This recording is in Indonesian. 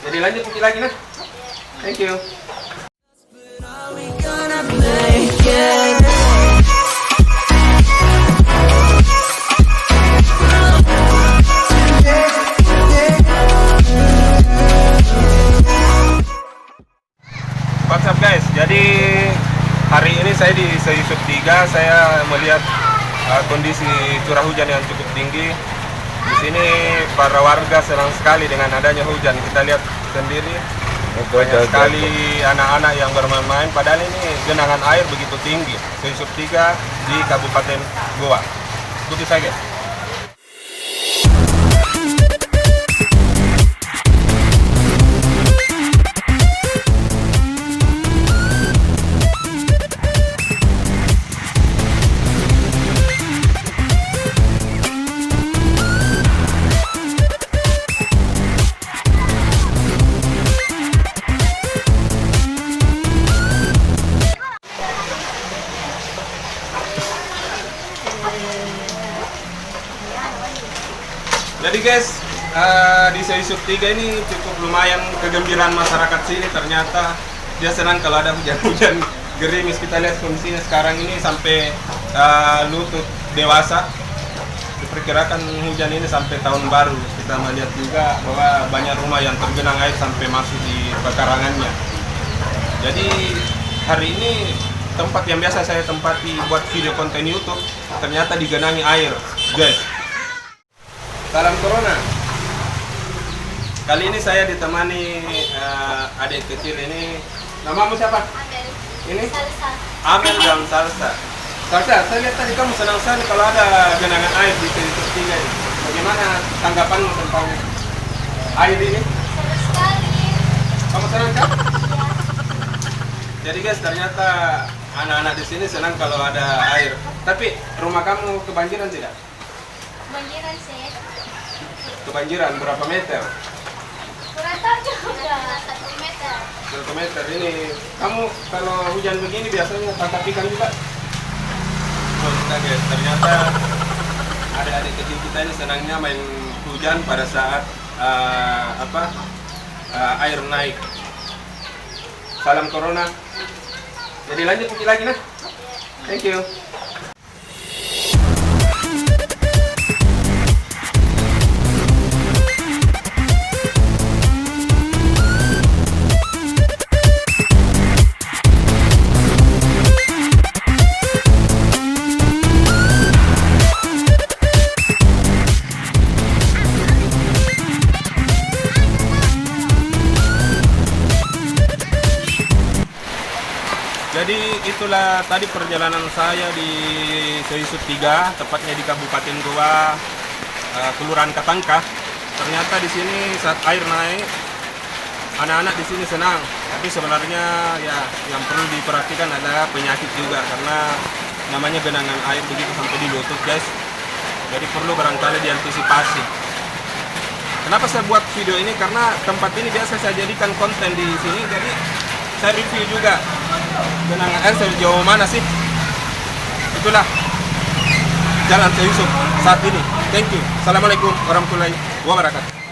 Jadi lanjut pergi lagi nah. Thank you. What's up guys, jadi hari ini saya di Seiyusub 3, saya melihat kondisi curah hujan yang cukup tinggi. Di sini para warga senang sekali dengan adanya hujan. Kita lihat sendiri banyak sekali anak-anak yang bermain-main. Padahal ini genangan air begitu tinggi. Seiyusub 3 di Kabupaten Goa. Ikuti saja. Jadi guys, di Seiyusub 3 ini cukup lumayan kegembiraan masyarakat sini. Ternyata dia senang kalau ada hujan-hujan gerimis. Kita lihat kondisinya sekarang ini sampai lutut dewasa. Diperkirakan hujan ini sampai tahun baru. Kita melihat juga bahwa banyak rumah yang tergenang air sampai masuk di pekarangannya. Jadi hari ini tempat yang biasa saya tempati buat video konten YouTube ternyata digenangi air, guys. Salam Corona. Kali ini saya ditemani adik kecil ini. Namamu siapa? Amel. Ini? Salsa. Amel dan Salsa. Salsa, saya lihat tadi kamu senang sekali kalau ada genangan air di Seiyusub 3 ini. Bagaimana tanggapanmu tentang air ini? Seru sekali. Kamu senang kan? Jadi guys, ternyata anak-anak di sini senang kalau ada air. Tapi rumah kamu kebanjiran tidak? Banjiran sih. Kebanjiran berapa meter? Kurang tahu juga. 1 meter. 1 meter ini. Kamu kalau hujan begini biasanya tangkap ikan juga? Oh, kita guys, ternyata adik-adik kecil kita ini senangnya main hujan pada saat air naik. Salam Corona. Jadi lanjut pergi lagi nah. Thank you. Jadi itulah tadi perjalanan saya di Seiyusub 3, tepatnya di Kabupaten Goa, Kelurahan Katangkah. Ternyata di sini saat air naik, anak-anak di sini senang. Tapi sebenarnya ya yang perlu diperhatikan adalah penyakit juga, karena namanya genangan air begitu sampai di lutut, guys. Jadi perlu barangkali diantisipasi. Kenapa saya buat video ini? Karena tempat ini biasa saya jadikan konten di sini. Jadi saya review juga genangan air sejauh mana sih. Itulah jalan Seiyusub saat ini. Thank you. Assalamualaikum warahmatullahi wabarakatuh.